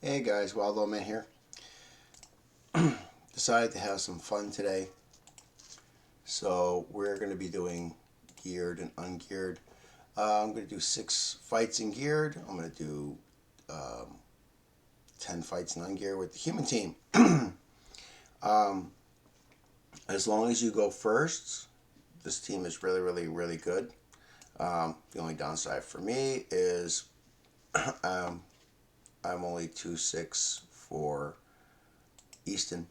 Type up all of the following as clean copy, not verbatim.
Hey guys, Wild Old Man here. Decided to have some fun today, so we're going to be doing geared and ungeared. I'm going to do 6 fights in geared. I'm going to do um, 10 fights in ungeared with the human team. um, as long as you go first, this team is really, really, really good. The only downside for me is um, I'm only 2-6 for Easton.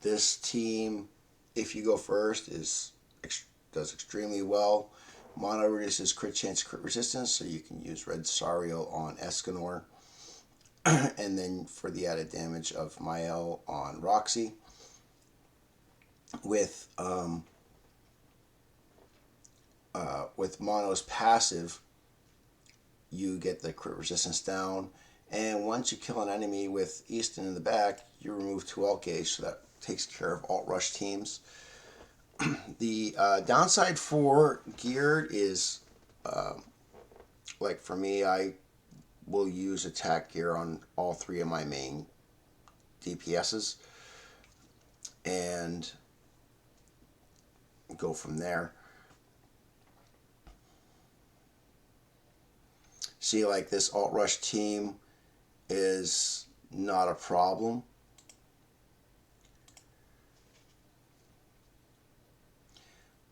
This team, if you go first, does extremely well. Mono reduces crit chance, crit resistance, so you can use Red Sario on Escanor, and then for the added damage of Mael on Roxy. With Mono's passive, you get the crit resistance down, and once you kill an enemy with Easton in the back, you remove 2 alt gauge, so that takes care of alt rush teams. The downside for geared is, like for me, I will use attack gear on all 3 of my main DPSs and go from there. See, like this alt rush team is not a problem.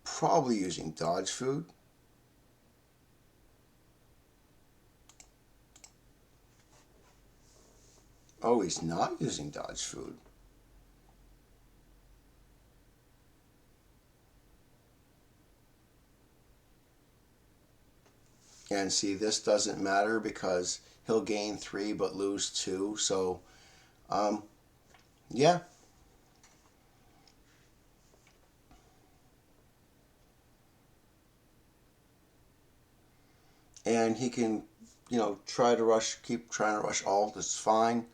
Probably using dodge food. Oh, he's not using dodge food. And see, this doesn't matter because he'll gain 3 but lose 2. So, yeah. And he can, try to rush, keep trying to rush alt. It's fine.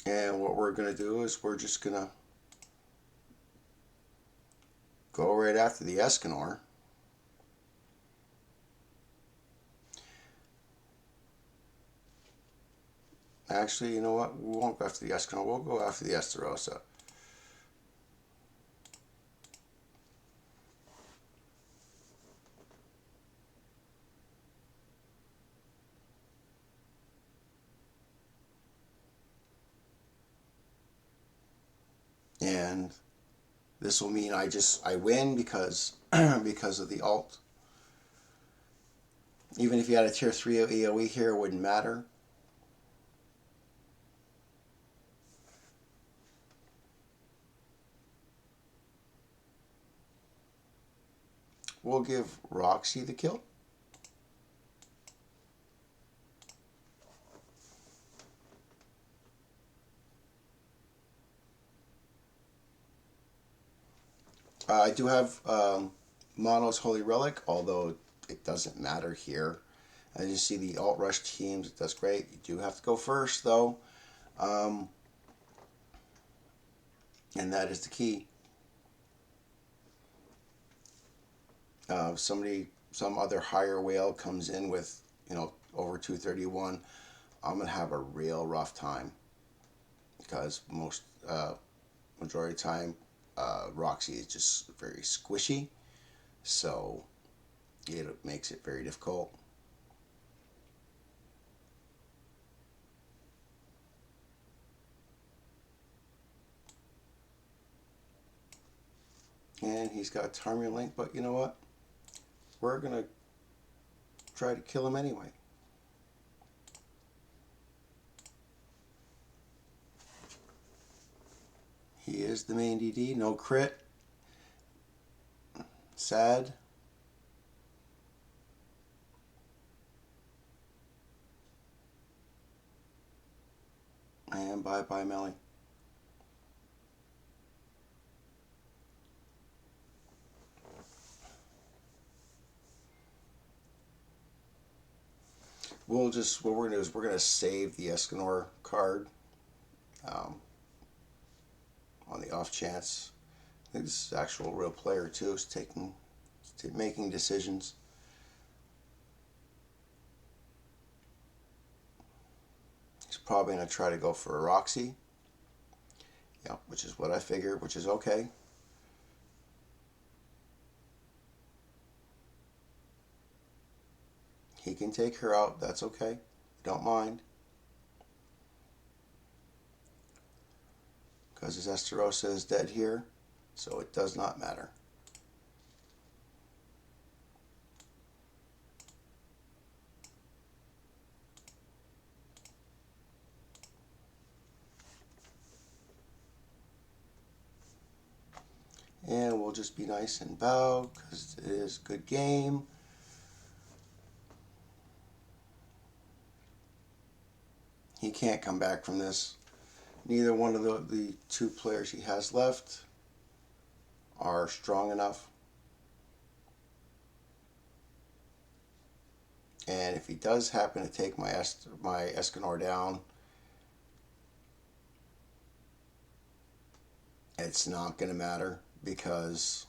And what we're going to do is we're just going to go right after the Escanor. Actually, you know what? We won't go after the Escanor. We'll go after the Estarossa. And this will mean I win because because of the alt. Even if you had a tier 3 AoE here, it wouldn't matter. We'll give Roxy the kill. I do have Mono's Holy Relic, although it doesn't matter here. As you see, the alt rush teams, it does great. You do have to go first, though, um, and that is the key. Some other higher whale comes in with, over 231. I'm gonna have a real rough time because majority of the time, Roxy is just very squishy, so it makes it very difficult. And he's got Tarmian Link, but you know what? We're gonna try to kill him anyway. He is the main DD, no crit. Sad. And bye bye, Melly. What we're gonna do is we're gonna save the Escanor card. Um, on the off chance. I think this is an actual real player too, is making decisions. He's probably going to try to go for a Roxy. Yeah, which is what I figured, which is okay. He can take her out, that's okay. Don't mind. Because his Estarossa is dead here, so it does not matter. And we'll just be nice and bow, because it is a good game. He can't come back from this. Neither one of the two players he has left are strong enough. And if he does happen to take my Escanor down, it's not going to matter because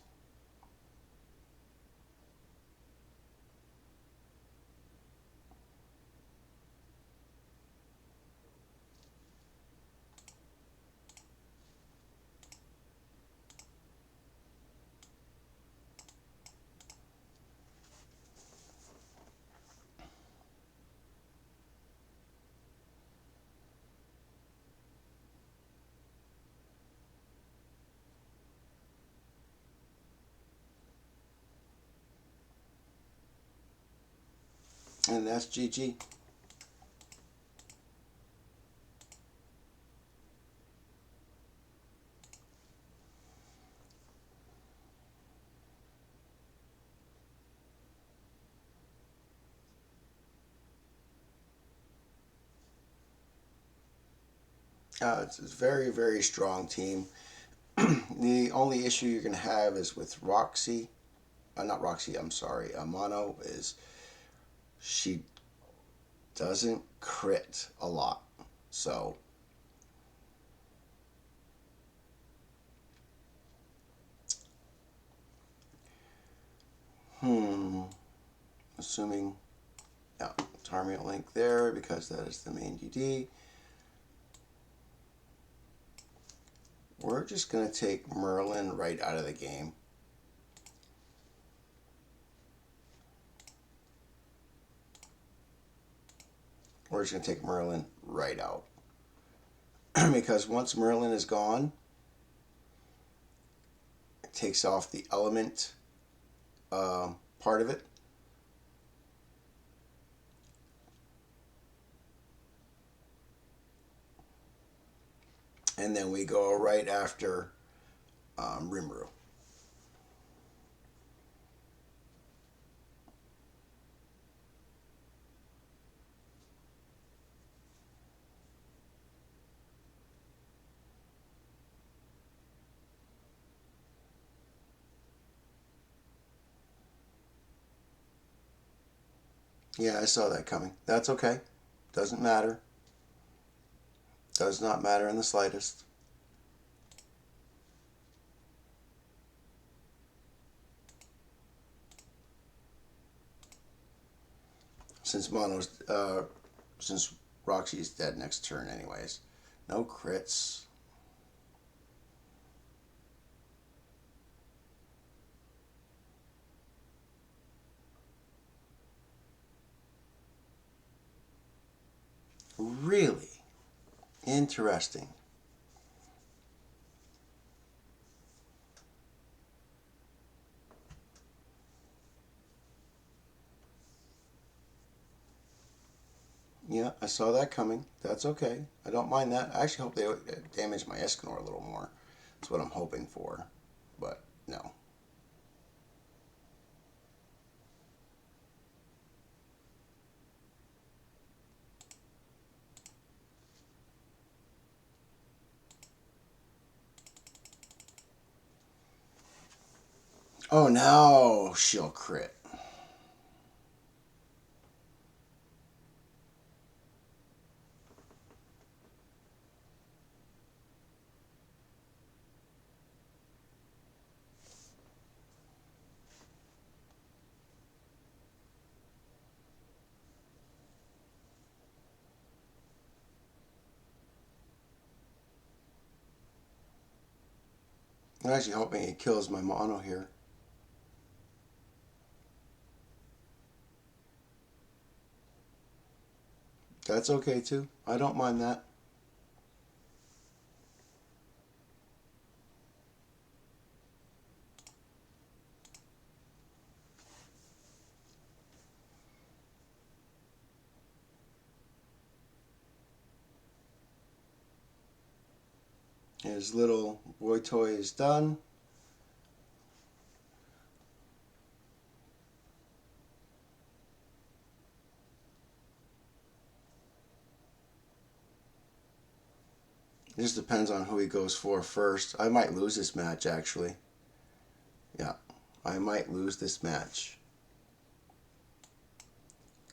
and that's GG. It's a very, very strong team. The only issue you're going to have is with Roxy. Not Roxy, I'm sorry. Mono is she doesn't crit a lot. So assuming Tarmian Link there because that is the main DD. We're just going to take Merlin right out of the game. We're just going to take Merlin right out. Because once Merlin is gone, it takes off the element part of it. And then we go right after Rimuru. Yeah, I saw that coming. That's okay. Doesn't matter. Does not matter in the slightest. Since since Roxy's dead next turn anyways. No crits. Really interesting. Yeah, I saw that coming. That's okay. I don't mind that. I actually hope they damage my Escanor a little more. That's what I'm hoping for. But no. Oh, now she'll crit. I'm actually hoping it kills my mono here. That's okay too. I don't mind that. His little boy toy is done. It just depends on who he goes for first. I might lose this match actually. Yeah, I might lose this match.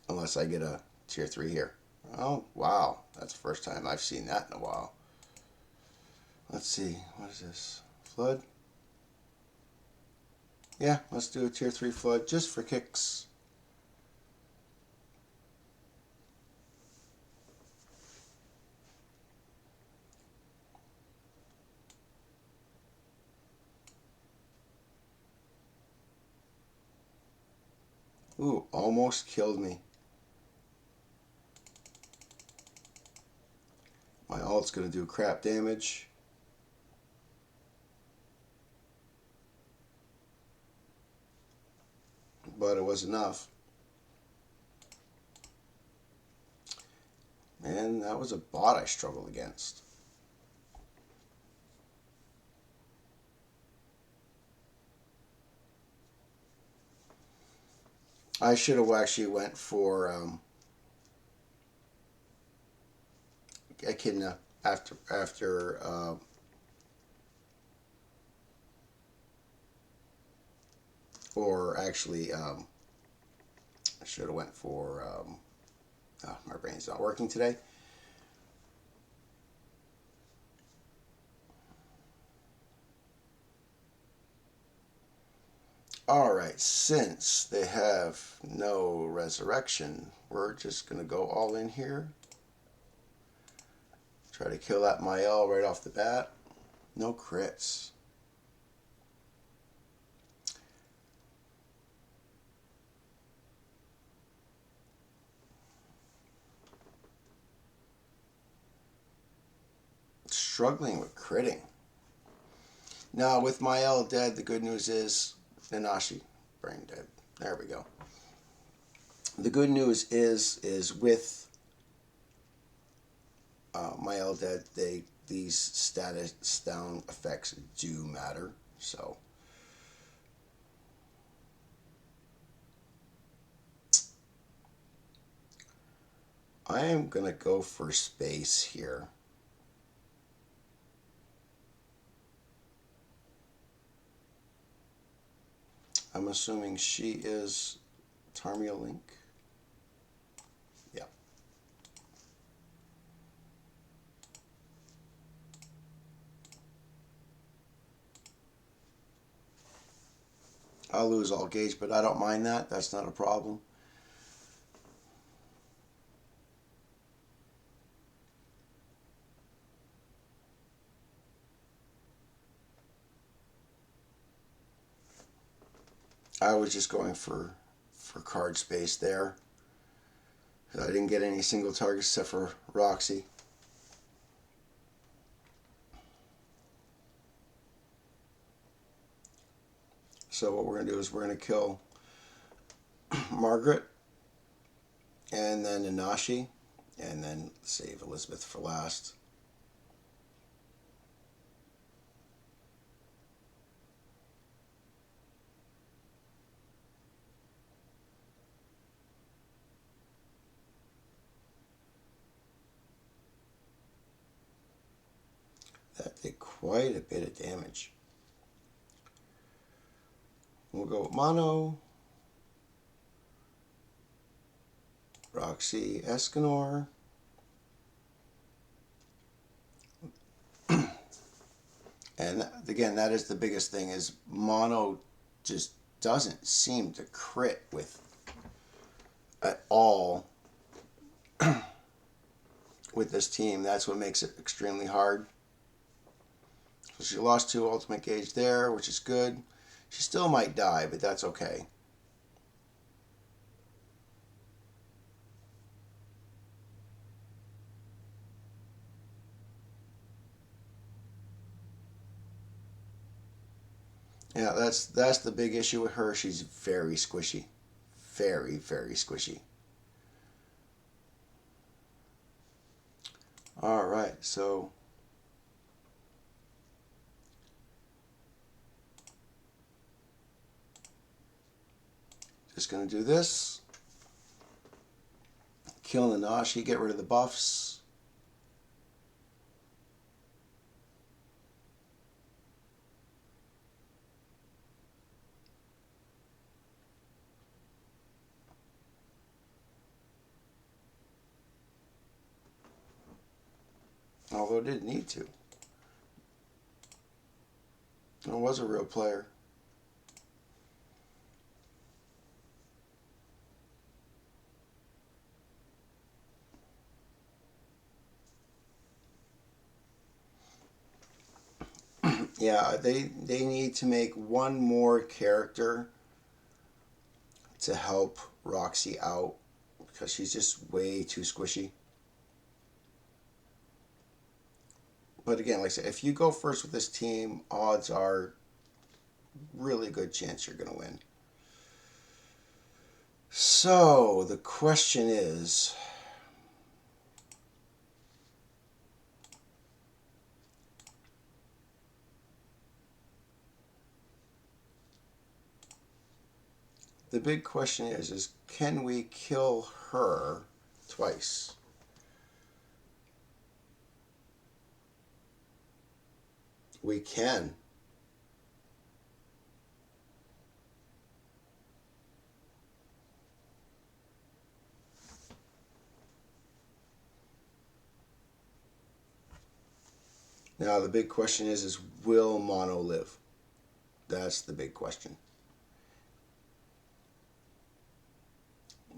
Unless I get a tier 3 here. Oh, wow. That's the first time I've seen that in a while. Let's see. What is this? Flood? Yeah, let's do a tier 3 flood just for kicks. Ooh, almost killed me. My alt's going to do crap damage. But it was enough. And that was a bot I struggled against. I should have actually went for Echidna after or actually I should have went for my brain's not working today. Alright, since they have no resurrection, we're just going to go all in here. Try to kill that Mael right off the bat. No crits. Struggling with critting. Now, with Mael dead, the good news is Nanashi, brain dead. There we go. The good news is with Mael dead, these status down effects do matter. So I am gonna go for space here. I'm assuming she is Tarmia Link. Yeah. I'll lose all gauge, but I don't mind that. That's not a problem. I was just going for card space there. I didn't get any single targets except for Roxy. So what we're going to do is we're going to kill Margaret and then Nanashi and then save Elizabeth for last. That did quite a bit of damage. We'll go with Mono, Roxy, Escanor. And again, that is the biggest thing is Mono just doesn't seem to crit with at all with this team. That's what makes it extremely hard. So she lost 2 ultimate gauge there, which is good. She still might die, but that's okay. Yeah, that's the big issue with her. She's very squishy. Very, very squishy. All right, so just going to do this. Kill Nanashi, get rid of the buffs. Although it didn't need to. It was a real player. Yeah, they need to make one more character to help Roxy out because she's just way too squishy. But again, like I said, if you go first with this team, odds are really good chance you're going to win. So the question is, the big question is can we kill her twice? We can. Now the big question is will Mono live? That's the big question.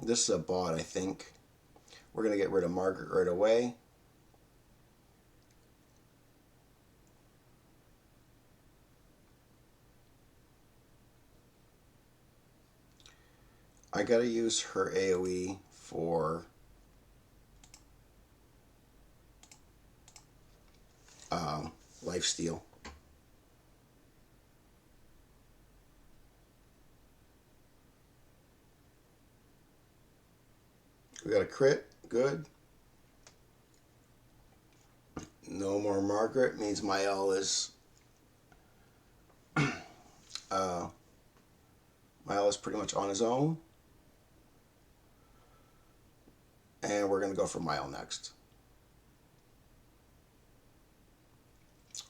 This is a bot, I think. We're going to get rid of Margaret right away. I got to use her AoE for lifesteal. We got a crit. Good. No more Margaret means Mael is Mael is pretty much on his own. And we're going to go for Mael next.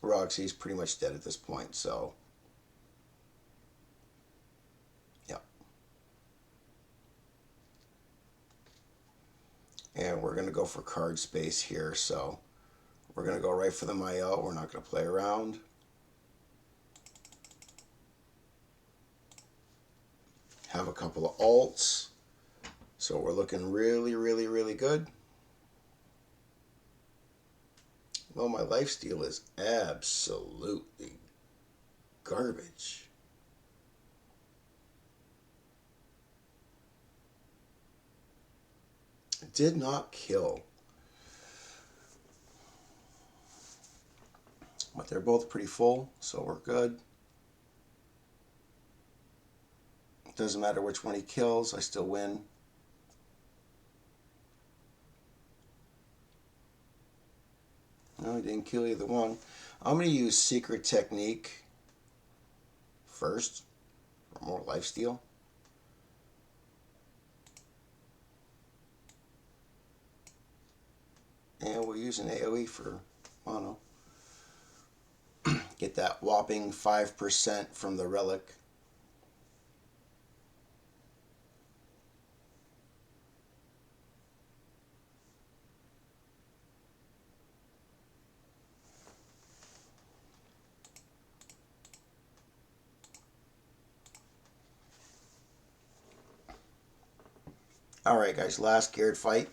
Roxy's pretty much dead at this point, so yeah. And we're going to go for card space here, so we're going to go right for the Mael. We're not going to play around. Have a couple of alts. So we're looking really, really, really good. Well, my lifesteal is absolutely garbage. Did not kill. But they're both pretty full, so we're good. Doesn't matter which one he kills, I still win. No, he didn't kill either one. I'm going to use Secret Technique first for more lifesteal. And we'll use an AoE for Mono. Get that whopping 5% from the relic. Alright guys, last geared fight.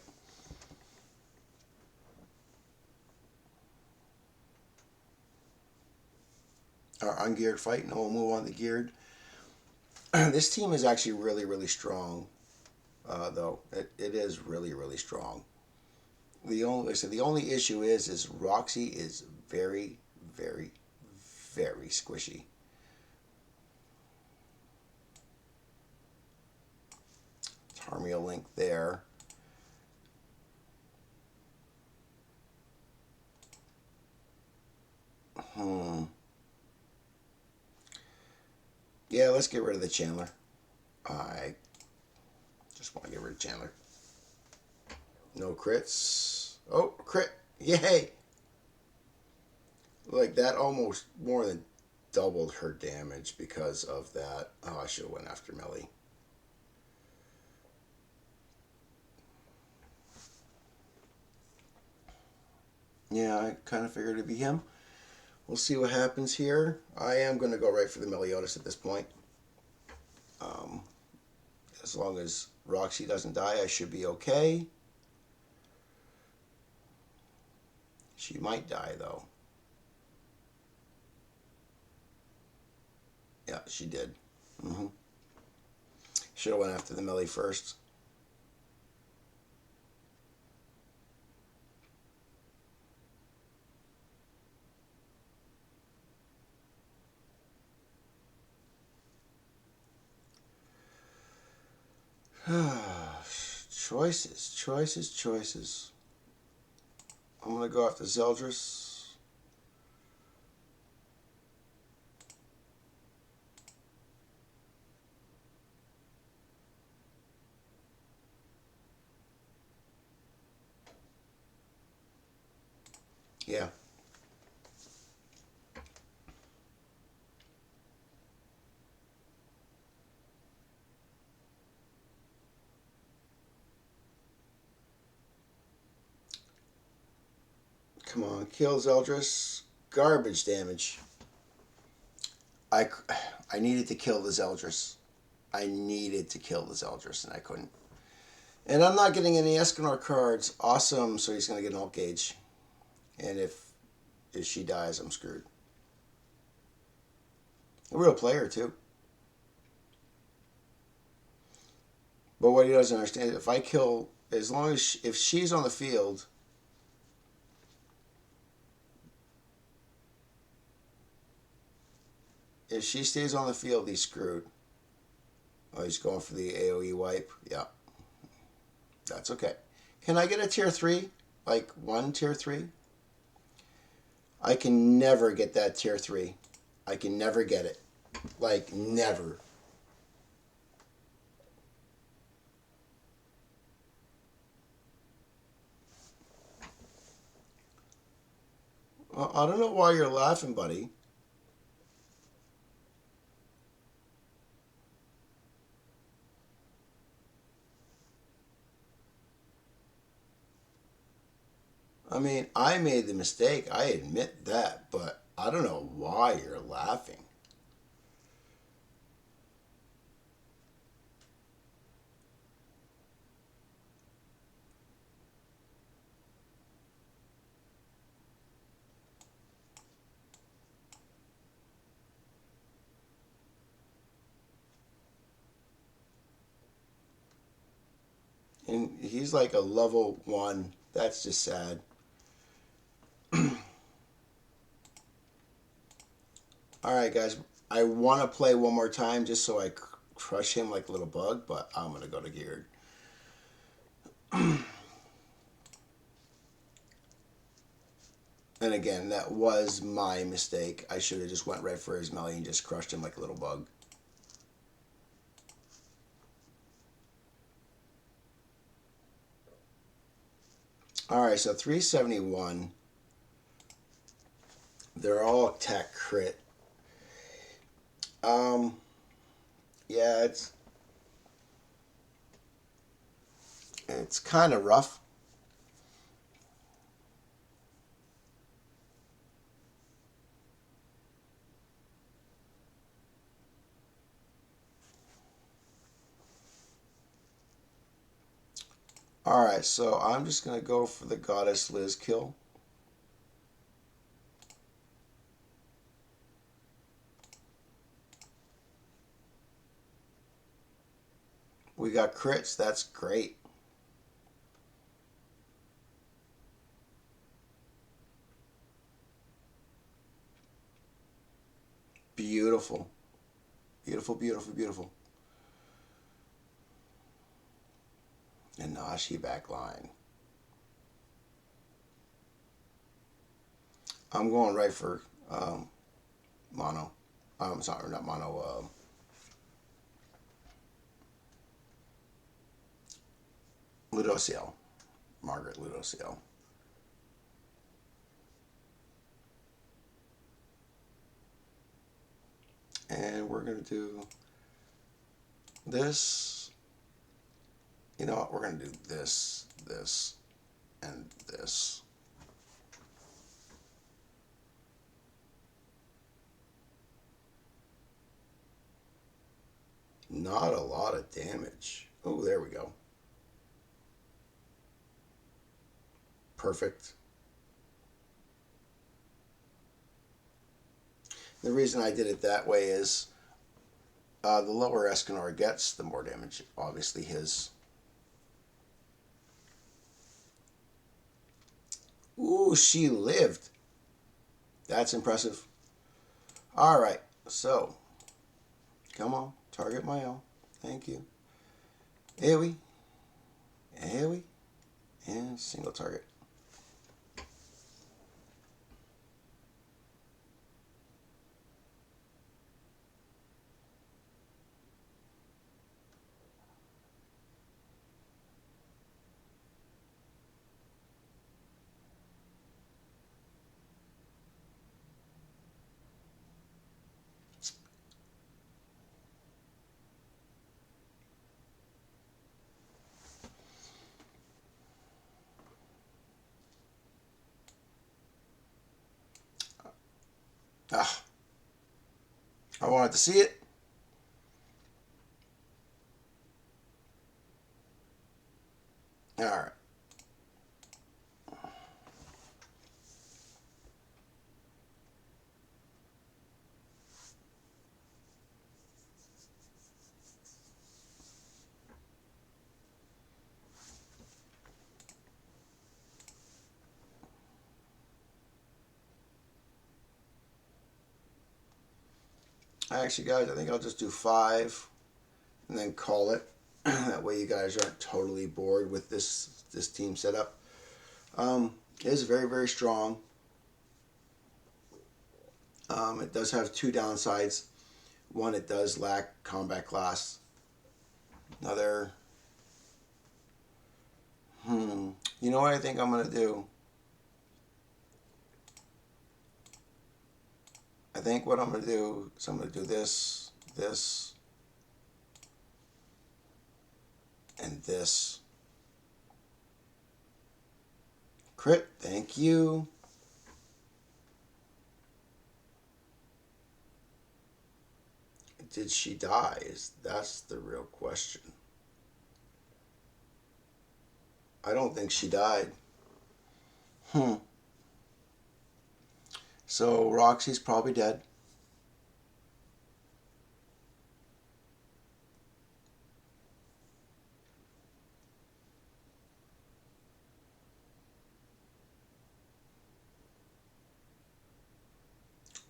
our ungeared fight, and then we'll move on to geared. This team is actually really, really strong, though. It is really, really strong. Like I said, the only issue is Roxy is very, very, very squishy. Tarmia Link there. Yeah, let's get rid of the Chandler. I just want to get rid of Chandler. No crits. Oh, crit. Yay! Like, that almost more than doubled her damage because of that. Oh, I should have went after Melly. Yeah, I kind of figured it'd be him. We'll see what happens here. I am going to go right for the Meliodas at this point. As long as Roxy doesn't die, I should be okay. She might die, though. Yeah, she did. Should have went after the Melly first. Choices. I'm going to go after Zeldris. Yeah. Come on, kill Zeldris. Garbage damage. I needed to kill the Zeldris. I needed to kill the Zeldris, and I couldn't. And I'm not getting any Escanor cards. Awesome, so he's going to get an Alt Gauge. And if she dies, I'm screwed. A real player, too. But what he doesn't understand, if I kill, as long as, if she's on the field, if she stays on the field, he's screwed. Oh, he's going for the AoE wipe. Yeah. That's okay. Can I get a tier 3? Like, one tier 3? I can never get that tier 3. I can never get it. Like, never. Well, I don't know why you're laughing, buddy. I mean, I made the mistake. I admit that. But I don't know why you're laughing. And he's like a level 1. That's just sad. Alright, guys. I want to play one more time just so I crush him like a little bug, but I'm going to go to geared. And again, that was my mistake. I should have just went right for his melee and just crushed him like a little bug. Alright, so 371. They're all attack crit. Yeah, it's kind of rough. Alright, so I'm just going to go for the Goddess Liz kill. We got crits. That's great. Beautiful. Beautiful, beautiful, beautiful. And Nashi back line. I'm going right for mono. Sorry, not mono. Ludociel. Margaret Ludociel. And we're going to do this. You know what? We're going to do this, this, and this. Not a lot of damage. Oh, there we go. Perfect. The reason I did it that way is the lower Escanor gets, the more damage, obviously, his. Ooh, she lived. That's impressive. All right, so come on, target my L. Thank you. AoE, AoE, and single target. Ah, I wanted to see it. All right. Actually, guys, I think I'll just do 5 and then call it. That way you guys aren't totally bored with this team setup. It is very, very strong. It does have 2 downsides. One, it does lack combat class. Another, you know what I think I'm going to do? I think what I'm going to do is I'm going to do this, this, and this. Crit, thank you. Did she die? That's the real question. I don't think she died. So Roxy's probably dead.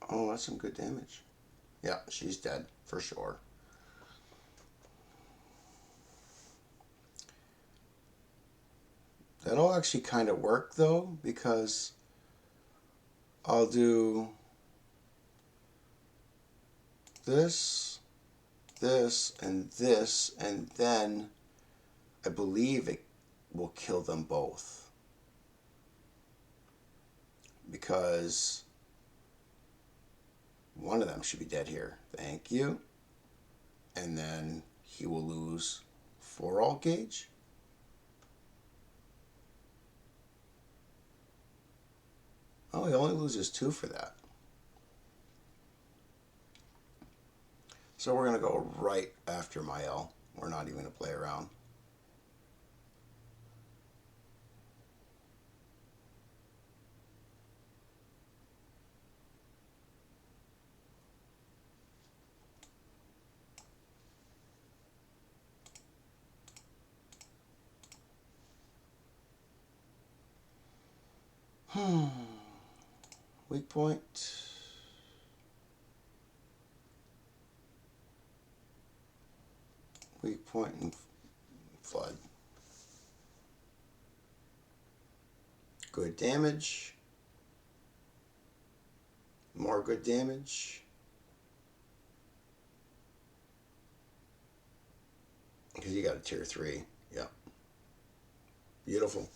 Oh, that's some good damage. Yeah, she's dead for sure. That'll actually kind of work though, because I'll do this, this, and this, and then I believe it will kill them both. Because one of them should be dead here. Thank you. And then he will lose 4 alt gauge. Oh, he only loses 2 for that. So we're going to go right after my L. We're not even going to play around. Weak point. Weak point and flood. Good damage. More good damage. Because you got a tier 3. Yeah. Beautiful.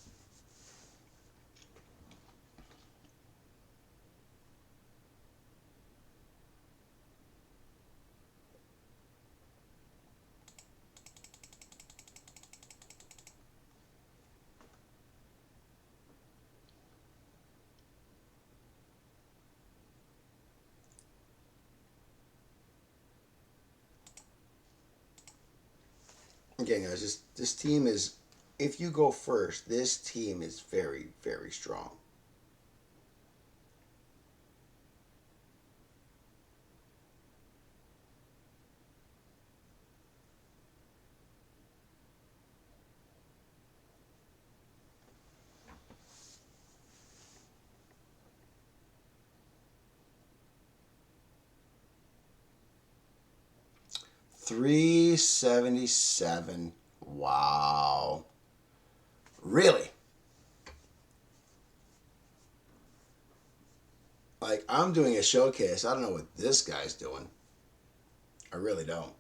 Again, guys, this team is, if you go first, this team is very, very strong. $377. Wow. Really? Like, I'm doing a showcase. I don't know what this guy's doing. I really don't.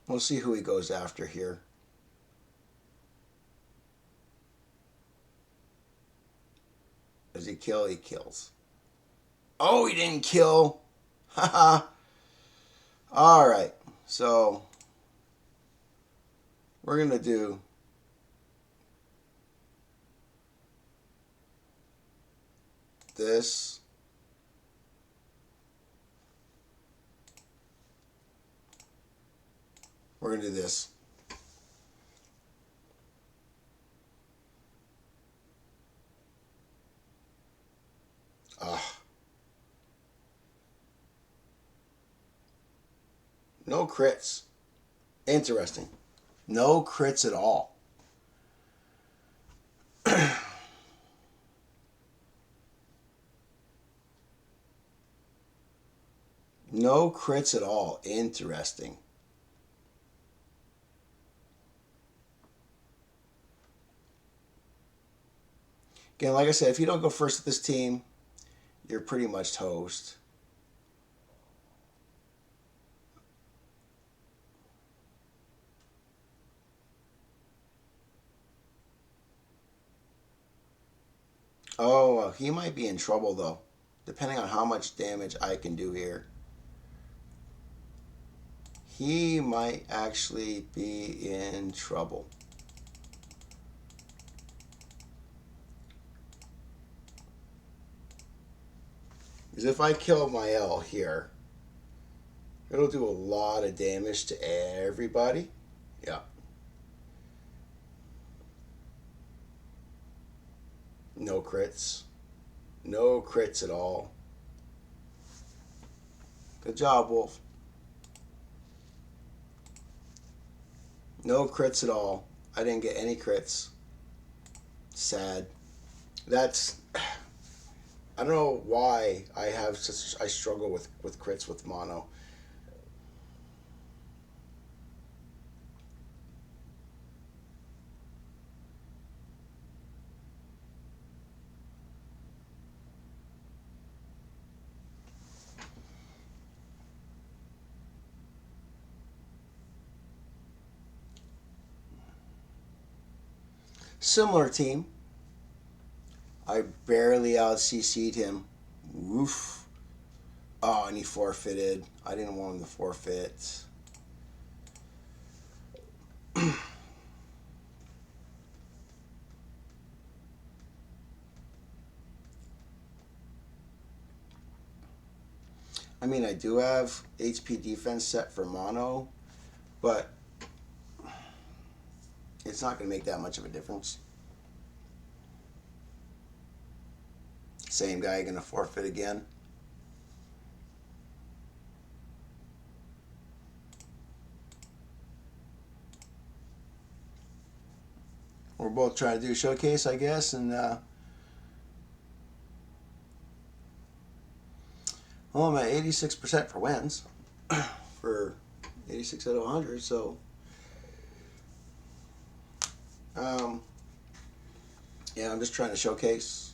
We'll see who he goes after here. Does he kill? He kills. Oh, he didn't kill. Haha. All right. So, we're going to do this. We're going to do this. No crits. Interesting. No crits at all. No crits at all. Interesting. Again, like I said, if you don't go first with this team, you're pretty much toast. Oh, he might be in trouble, though, depending on how much damage I can do here. He might actually be in trouble. Because if I kill my L here, it'll do a lot of damage to everybody. Yeah. No crits. No crits at all. Good job, Wolf. No crits at all. I didn't get any crits. Sad. That's... I don't know why I struggle with crits with mono. Similar team. I barely out CC'd him. Woof. Oh, and he forfeited. I didn't want him to forfeit. I mean, I do have HP defense set for mono, but it's not going to make that much of a difference. Same guy going to forfeit again. both trying to do showcase, I guess, and well, I'm at 86% for wins for 86 out of 100. So, um, yeah, I'm just trying to showcase.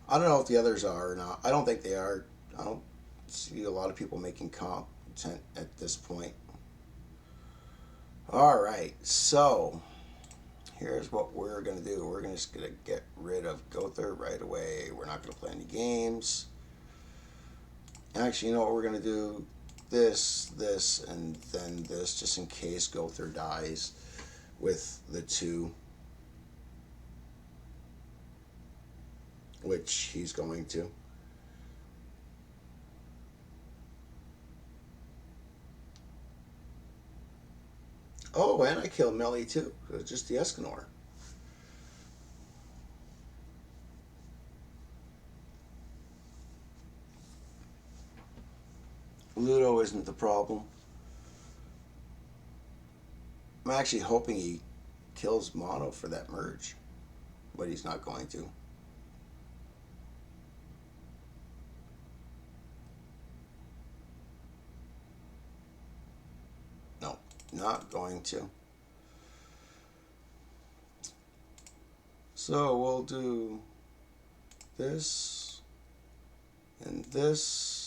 I don't know if the others are or not. I don't think they are. I don't see a lot of people making content at this point. All right, so here's what we're gonna do. We're just gonna get rid of Gother right away. We're not gonna play any games. Actually, you know what we're gonna do? This, and then this, just in case Gother dies with the 2, which he's going to. Oh, and I killed Melly too. It was just the Escanor. Ludo isn't the problem. I'm actually hoping he kills Mono for that merge, but he's not going to. No, not going to. So we'll do this and this.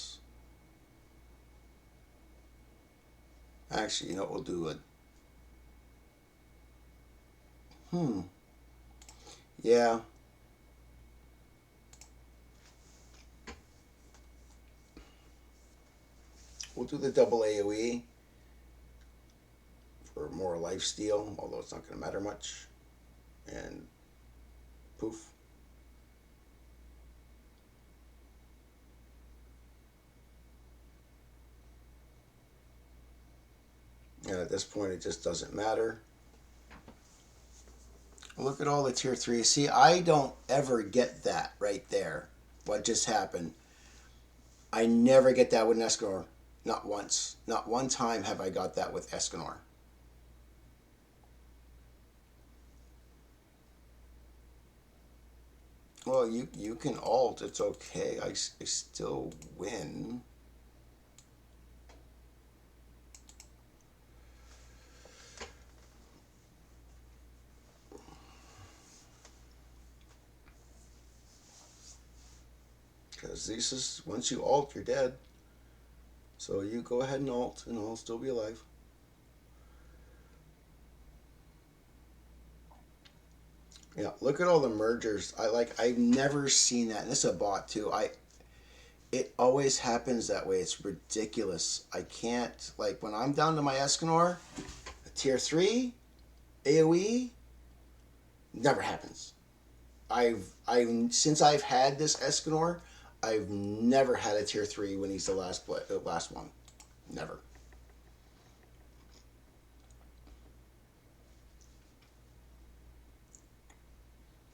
Actually, you know what, we'll do it. Yeah. We'll do the double AoE for more lifesteal, although it's not going to matter much. And poof. And at this point, it just doesn't matter. Look at all the tier 3. See, I don't ever get that right there. What just happened. I never get that with Escanor. Not once. Not one time have I got that with Escanor. Well, you can alt. It's okay. I still win. Because this is, once you alt, you're dead. So you go ahead and alt, and I'll still be alive. Yeah, look at all the mergers. I've never seen that. And this is a bot too. It always happens that way. It's ridiculous. I can't, like, when I'm down to my Escanor, tier 3, AoE, never happens. I've since I've had this Escanor, I've never had a tier 3 when he's the last one. Never.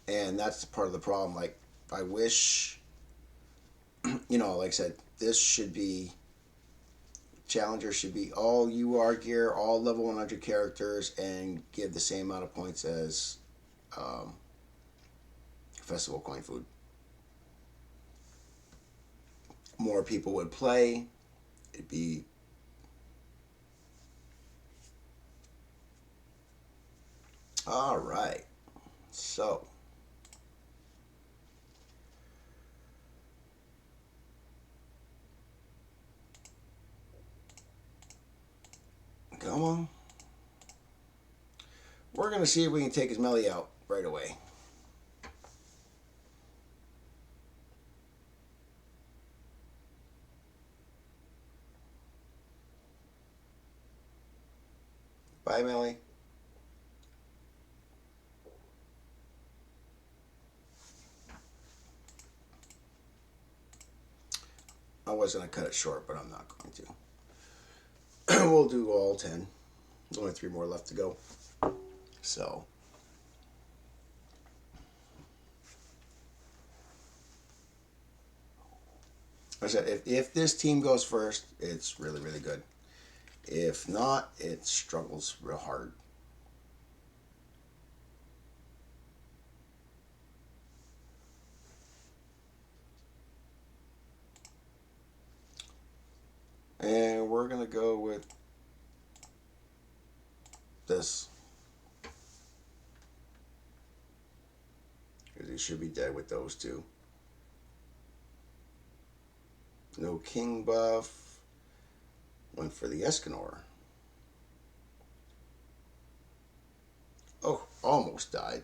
And that's part of the problem. Like, I wish, you know, like I said, this should be, Challenger should be all UR gear, all level 100 characters, and give the same amount of points as Festival Coin Food. More people would play. It'd be all right. So come on. We're gonna see if we can take his melee out right away. Bye, Melly. I was going to cut it short, but I'm not going to. We'll do all 10. There's only 3 more left to go. So. I said, if this team goes first, it's really, really good. If not, it struggles real hard. And we're going to go with this. Because he should be dead with those two. No king buff. Went for the Escanor. Oh, almost died.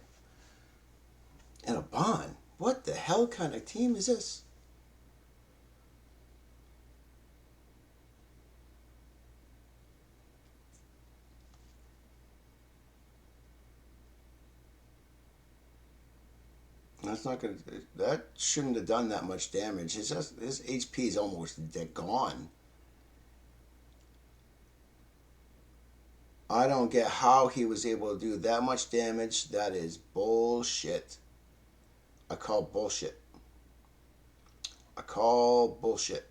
And a Bond. What the hell kind of team is this? That's not gonna. That shouldn't have done that much damage. His HP is almost dead, gone. I don't get how he was able to do that much damage. That is bullshit. I call bullshit. I call bullshit.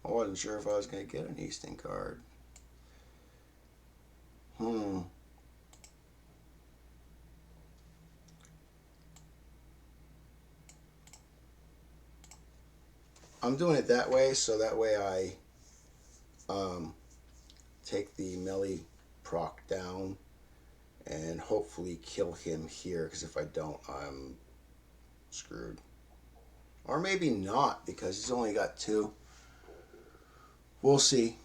I wasn't sure if I was going to get an Easton card. I'm doing it that way, so that way I take the melee proc down and hopefully kill him here, because if I don't, I'm screwed. Or maybe not, because he's only got 2. We'll see.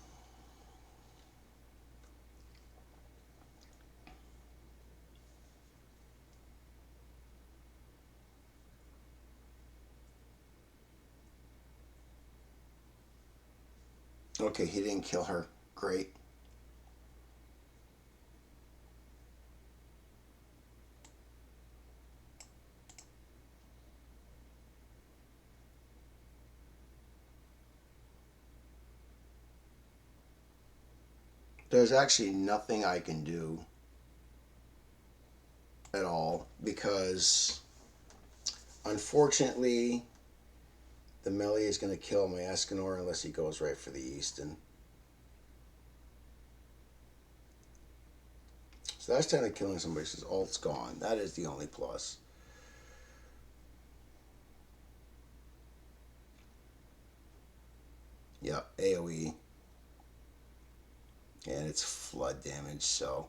Okay, he didn't kill her. Great. There's actually nothing I can do at all, because unfortunately the melee is going to kill my Escanor unless he goes right for the Easton. So that's kind of killing somebody. Says ult's gone. That is the only plus. Yep, AoE. And it's flood damage, so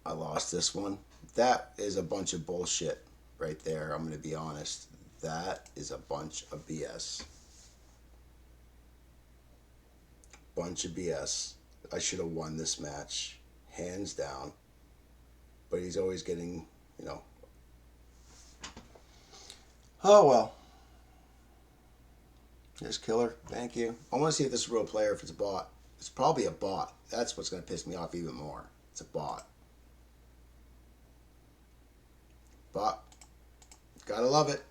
I lost this one. That is a bunch of bullshit right there. I'm going to be honest. That is a bunch of BS. Bunch of BS. I should have won this match, hands down. But he's always getting, you know. Oh well. There's Killer. Thank you. I want to see if this is a real player, if it's a bot. It's probably a bot. That's what's going to piss me off even more. It's a bot. Bot. Gotta love it.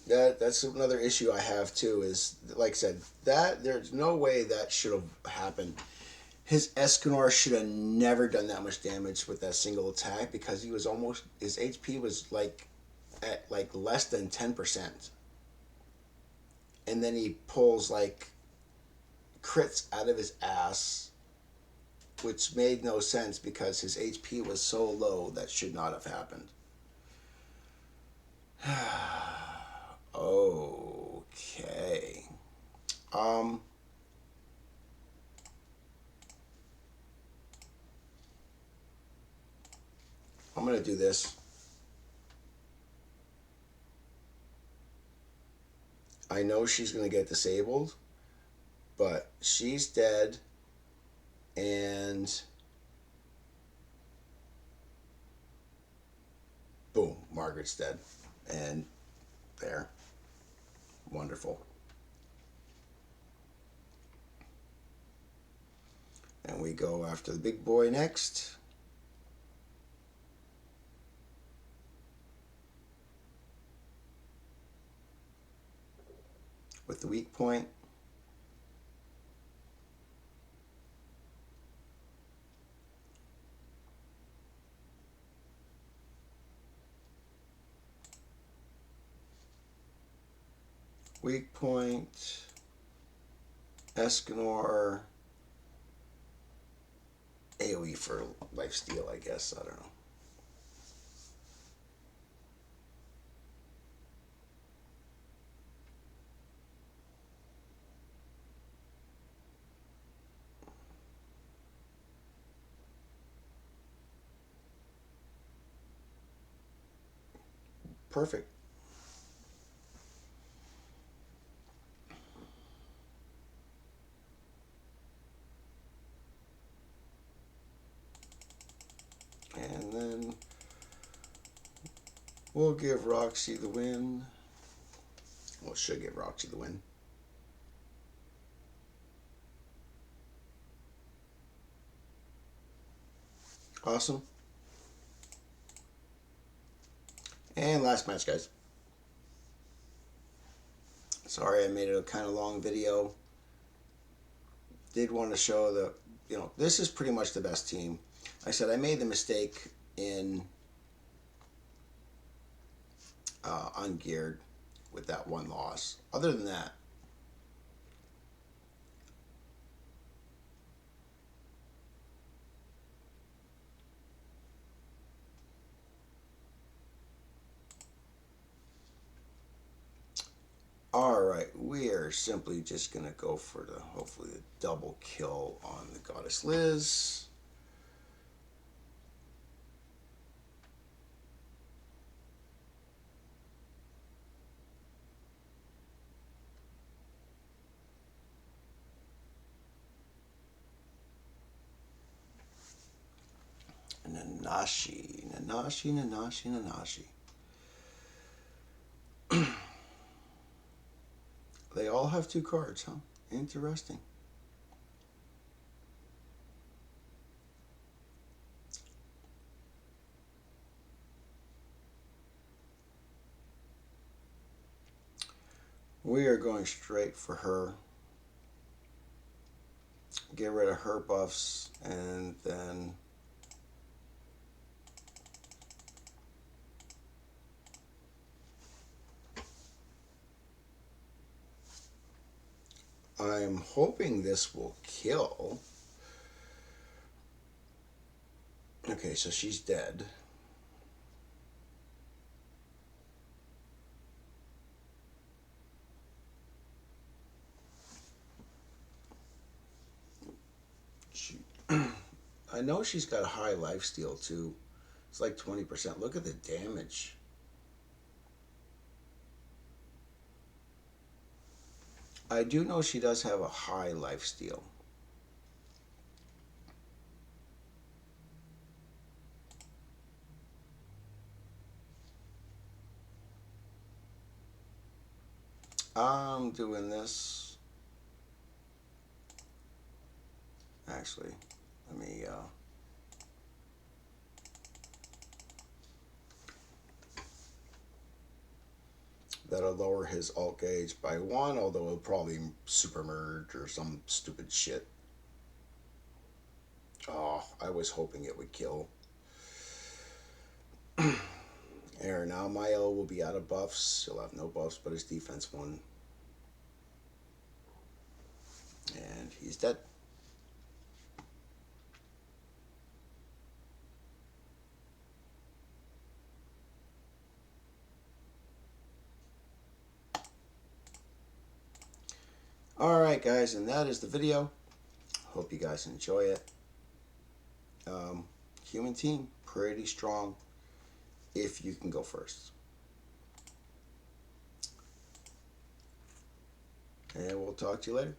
That's another issue I have too, is like I said, that there's no way that should have happened. His Escanor should have never done that much damage with that single attack, because he was almost, his HP was like at like less than 10%. And then he pulls like crits out of his ass, which made no sense because his HP was so low. That should not have happened. Okay. I'm gonna do this. I know she's gonna get disabled, but she's dead, and boom, Margaret's dead. And there. Wonderful. And we go after the big boy next. With the weak point. Weak point. Escanor. AoE for lifesteal, I guess. I don't know. Perfect. And then we'll give Roxy the win. Well, should give Roxy the win. Awesome. And last match, guys. Sorry I made it a kind of long video. Did want to show that, this is pretty much the best team. Like I said, I made the mistake in ungeared with that one loss. Other than that, alright, we are simply just going to go for hopefully the double kill on the Goddess Liz. Nanashi. They all have 2 cards, huh? Interesting. We are going straight for her. Get rid of her buffs, and then I'm hoping this will kill. Okay, so she's dead. I know she's got high lifesteal too. It's like 20%. Look at the damage. I do know she does have a high lifesteal. I'm doing this. Actually, let me that'll lower his alt gauge by 1, although it'll probably super merge or some stupid shit. Oh, I was hoping it would kill. Aaron, now Mael will be out of buffs. He'll have no buffs but his defense 1. And he's dead. Alright guys, and that is the video. Hope you guys enjoy it. Human team, pretty strong if you can go first. And we'll talk to you later.